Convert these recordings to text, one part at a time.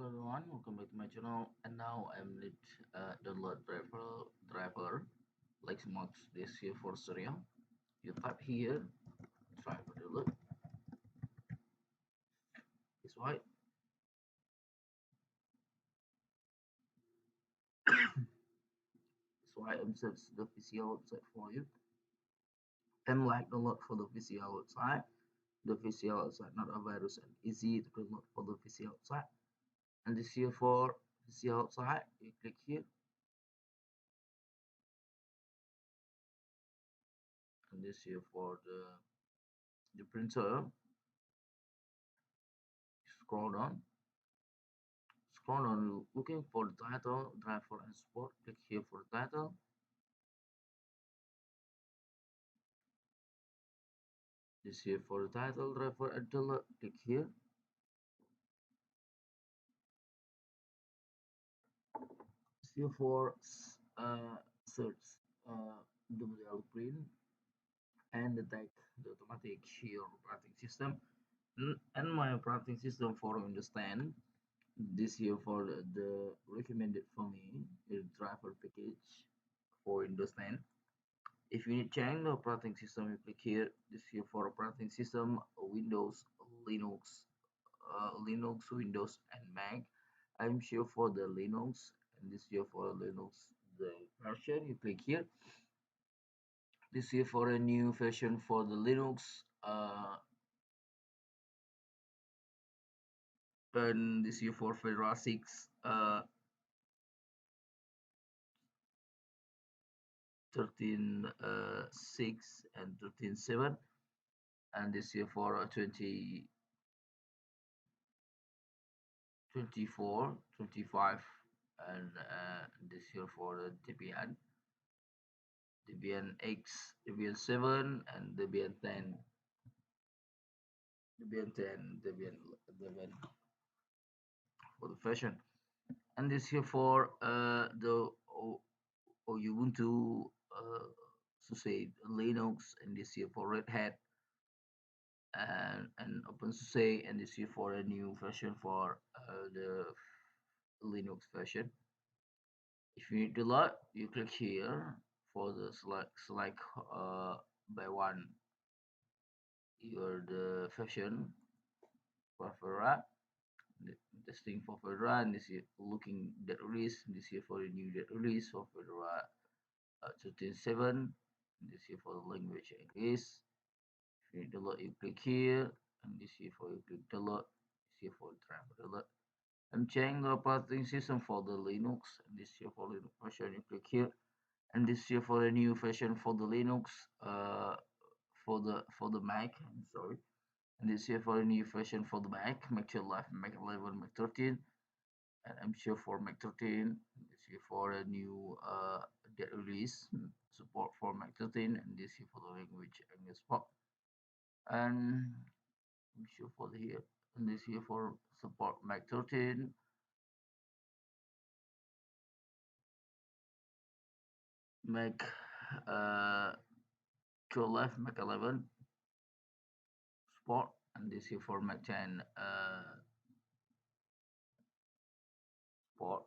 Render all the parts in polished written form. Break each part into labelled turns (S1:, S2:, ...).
S1: Hello everyone, welcome back to my channel. And now I'm need download driver Lexmark this here for Syria. You type here driver download. It's right. So I am search the PCL website for you. And like download for the PCL website. The PCL website not a virus and easy to download for the PCL website. And this here for PCL website, you click here. And this here for the printer. Scroll down. Scroll down looking for the title, driver and support. Click here for the title. This here for the title, driver and the click here. This here for search the model print and detect the automatic here operating system. And my operating system for Windows 10. This here for the recommended for me is driver package for Windows 10. If you need change the operating system, you click here. This here for operating system, Windows, Linux, Windows, and Mac. I'm sure for the Linux, and this here for Linux, the version. You click here. This here for a new version for the Linux. And this here for Fedora 6, 13.6 and 13.7, and this here for 24, 25, and this here for Debian, Debian X, Debian 7, and Debian 10, Debian 10, Debian 11 for the version. And this here for the Ubuntu, so say Linux, and this here for Red Hat, and OpenSUSE, and this here for a new version for the Linux version. If you need to load, you click here for the select by one your the version for Fedora. Testing for Fedora, and this is looking that release. This here for the new that release for Fedora 13.7. This here for the language English. If you need to load, you click here, and this here for you click download. This here for driver download. I'm changing the operating system for the Linux, and this here for Linux version. You click here, and this here for the new version for the Linux. For the Mac. I'm sorry. And this here for a new version for the Mac 12, Mac 11, Mac 13, and I'm sure for Mac 13. This here for a new that release support for Mac 13, and this here for the language English support. And I'm sure for the here, and this here for support Mac 13. Mac 12, Mac 11 support, and this here for Mac 10 support.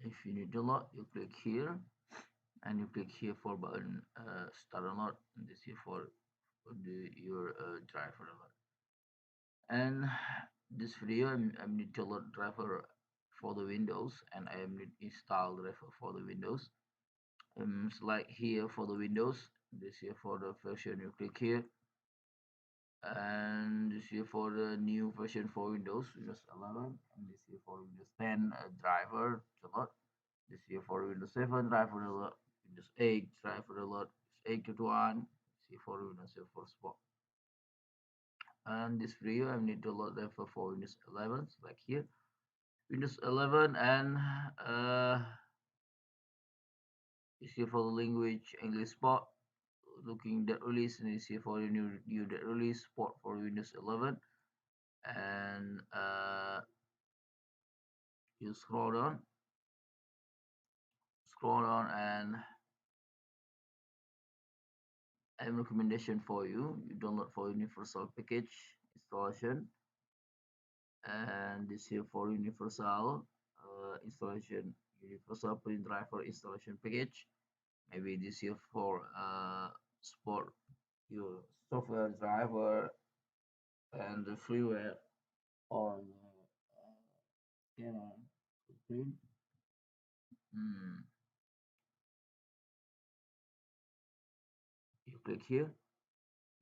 S1: If you need to load, you click here, and you click here for button start download, and this here for your driver download. And this video I'm need to load driver for the Windows, and I am need install driver for the Windows. Select here for the Windows, this here for the version, you click here, and this here for the new version for Windows 11, and this here for Windows 10 driver to load. This here for Windows 7 driver to load, Windows 8 driver to load, 8.1. See for Windows 7 for support. And this video I need to load driver for Windows 11, like here Windows 11, and this here for the language English support. Looking that release, and this here for the new that release support for Windows 11, and you scroll down, and I have recommendation for you. You download for universal package, installation, and this here for universal installation, universal print driver installation package. Maybe this here for support your software driver and the freeware or the camera print. Hmm. You click here.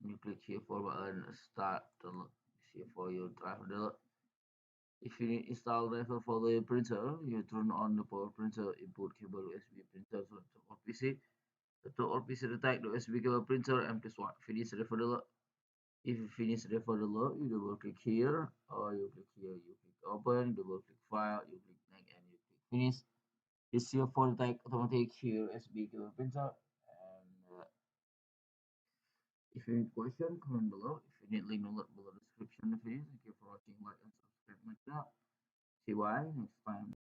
S1: You click here for button start download. This here for your driver download. If you install driver for the printer, you turn on the power printer input cable USB printer or PC. The two or PC detect the USB cable printer and press one. Finish driver download. If you finish driver download, you double click here or you click here. You click open, double click file, you click next and you click finish. This here for the automatic USB cable printer. And if you need question, comment below. If you need link below description of the video. Thank you for watching, like and subscribe my channel. See you bye next time.